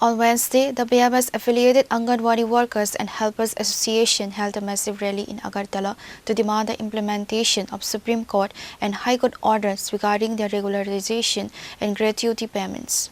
On Wednesday, the BMS-affiliated Anganwadi Workers and Helpers Association held a massive rally in Agartala to demand the implementation of Supreme Court and High Court orders regarding their regularization and gratuity payments.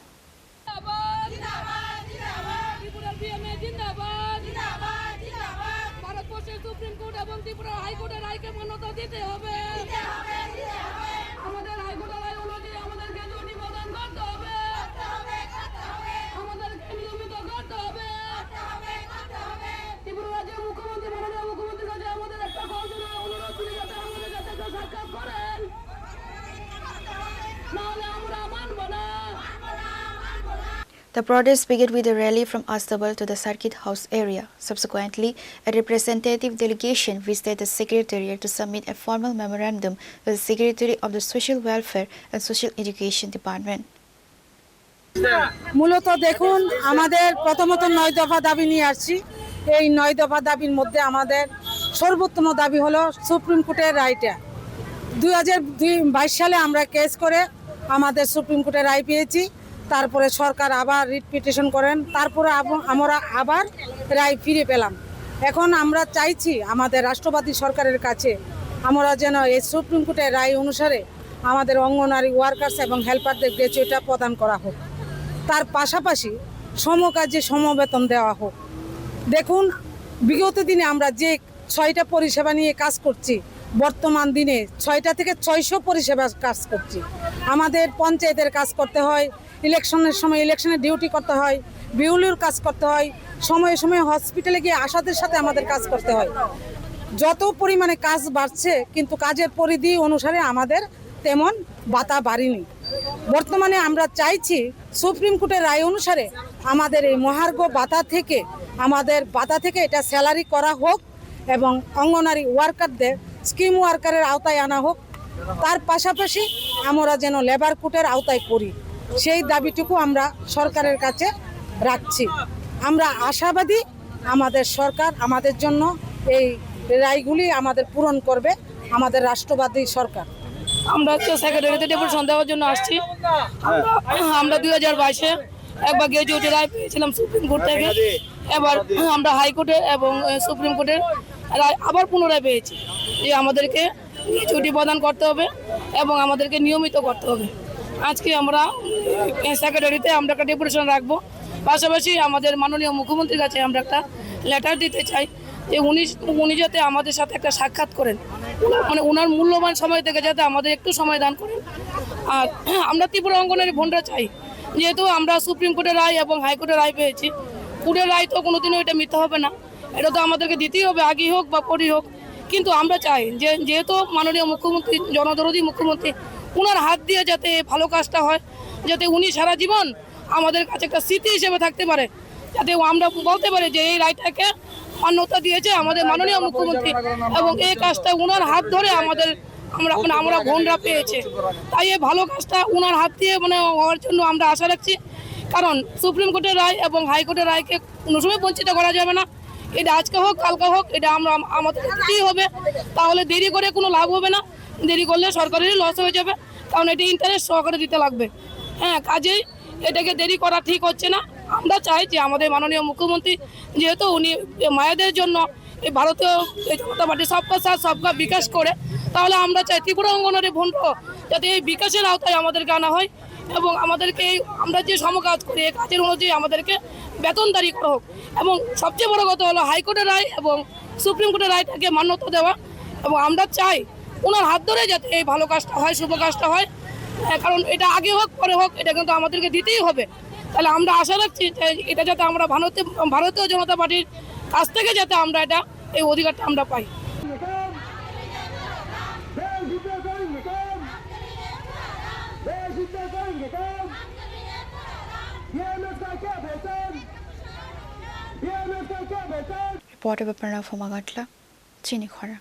The protest began with a rally from Astabal to the Circuit House area. Subsequently, a representative delegation visited the Secretariat to submit a formal memorandum to the Secretary of the Social Welfare and Social Education Department. মূলত দেখুন আমাদের প্রথমত 9 দফা দাবি নিয়ে আসছি। এই 9 দফা দাবির মধ্যে আমাদের সর্বোত্তম দাবি হলো সুপ্রিম কোর্টের রায়টা। 2022 সালে আমরা কেস করে আমাদের সুপ্রিম কোর্টের রায় পেয়েছি। তারপরে সরকার আবার রিট পিটিশন করেন, তারপরে আমরা আবার রায় ফিরে পেলাম। এখন আমরা চাইছি আমাদের রাষ্ট্রবাদী সরকারের কাছে আমরা যেন এই সুপ্রিম কোর্টের রায় অনুসারে আমাদের অঙ্গনওয়াড়ি ওয়ার্কার্স এবং হেল্পারদের গ্র্যাচুইটি প্রদান করা হোক। তার পাশাপাশি সমকাজে সমবেতন দেওয়া হোক। দেখুন বিগত দিনে আমরা যে 6টা পরিষেবা নিয়ে কাজ করছি, বর্তমান দিনে 6টা থেকে 600 পরিষেবা কাজ করছি। আমাদের পঞ্চায়েতের কাজ করতে হয়, ইলেকশনের সময় ইলেকশনের ডিউটি করতে হয়, বিউলির কাজ করতে হয়, সময়ে সময়ে হসপিটালে গিয়ে আশাদের সাথে আমাদের কাজ করতে হয়। যত পরিমাণে কাজ বাড়ছে কিন্তু কাজের পরিধি অনুসারে আমাদের তেমন ভাতা বাড়েনি। বর্তমানে আমরা চাইছি সুপ্রিম কোর্টের রায় অনুসারে আমাদের এই মহার্ঘ ভাতা থেকে এটা স্যালারি করা হোক এবং অঙ্গনওয়াড়ি ওয়ার্কারদের স্কিম ওয়ার্কারের আওতায় আনা হোক। তার পাশাপাশি আমরা যেন লেবার কোর্টের আওতায় পড়ি, সেই দাবিটুকু আমরা সরকারের কাছে রাখছি। আমরা আশাবাদী আমাদের সরকার আমাদের জন্য এই রায়গুলি আমাদের পূরণ করবে, আমাদের রাষ্ট্রবাদী সরকার। আমরা সেক্রেটারিতে ডেপুটেশন দেওয়ার জন্য আসছি। আমরা 2022-এ একবার গ্র্যাচুইটি রায় পেয়েছিলাম সুপ্রিম কোর্ট থেকে, এবার আমরা হাইকোর্টে এবং সুপ্রিম কোর্টের রায় আবার পুনরায় পেয়েছি যে আমাদেরকে গ্র্যাচুইটি প্রদান করতে হবে এবং আমাদেরকে নিয়মিত করতে হবে। আজকে আমরা সেক্রেটারিতে আমরা একটা ডেপুটেশন রাখবো। পাশাপাশি আমাদের মাননীয় মুখ্যমন্ত্রীর কাছে আমরা একটা লেটার দিতে চাই যে উনি যাতে আমাদের সাথে একটা সাক্ষাৎ করেন, মানে ওনার মূল্যবান সময় থেকে যাতে আমাদের একটু সময় দান করেন। আর আমরা ত্রিপুরা অঙ্গনের ভোটটা চাই, যেহেতু আমরা সুপ্রিম কোর্টের রায় এবং হাইকোর্টের রায় পেয়েছি। কোর্টের রায় তো কোনোদিনও এটা মিথ্যা হবে না, এটা তো আমাদেরকে দিতেই হবে, আগেই হোক বা পরেই হোক। কিন্তু আমরা চাই যে যেহেতু মাননীয় মুখ্যমন্ত্রী জনদরদী মুখ্যমন্ত্রী, ওনার হাত দিয়ে যাতে ভালো কাজটা হয়, যাতে উনি সারা জীবন আমাদের কাছে একটা স্মৃতি হিসেবে থাকতে পারে, যাতে আমরা বলতে পারি যে এই রায়টাকে মান্যতা দিয়েছে আমাদের মাননীয় মুখ্যমন্ত্রী এবং এই কাজটা ওনার হাত ধরে আমরা বোনরা পেয়েছে। তাই এই ভালো কাজটা ওনার হাত দিয়ে হওয়ার জন্য আমরা আশা রাখছি। কারণ সুপ্রিম কোর্টের রায় এবং হাইকোর্টের রায়কে কোনো সময় বঞ্চিত করা যাবে না। এটা আজকে হোক কালকে হোক, এটা আমাদের দিতেই হবে। তাহলে দেরি করে কোনো লাভ হবে না, দেরি করলে সরকারেরই লস হয়ে যাবে, কারণ এটি ইন্টারেস্ট সহকারে দিতে লাগবে। কাজেই এটাকে দেরি করা ঠিক হচ্ছে না। আমরা চাই যে আমাদের মাননীয় মুখ্যমন্ত্রী যেহেতু উনি মায়েদের জন্য এই ভারতীয় জনতা পার্টি সবকা সাথ সবকা বিকাশ করে, তাহলে আমরা চাই ত্রিপুরা অঙ্গনওয়াড়ি ভোট যাতে এই বিকাশের আওতায় আমাদেরকে আনা হয় এবং আমাদেরকে আমরা যে সমকাজ করি এই কাজের অনুযায়ী আমাদেরকে বেতনদারি করা হোক। এবং সবচেয়ে বড় কথা হলো হাইকোর্টের রায় এবং সুপ্রিম কোর্টের রায়টাকে মান্যতা দেওয়া, এবং আমরা চাই ওনার হাত ধরে যাতে এই ভালো কাজটা হয়, শুভ কাজটা হয়। কারণ এটা আগে হোক পরে হোক, এটা কিন্তু আমাদেরকে দিতেই হবে। তাহলে আমরা আশা রাখছি যে এটা যাতে আমরা ভারতীয় জনতা পার্টির কাছ থেকে যাতে আমরা এই অধিকারটা আমরা পাই। Reporter Pranav from Agartala, Chini Khora.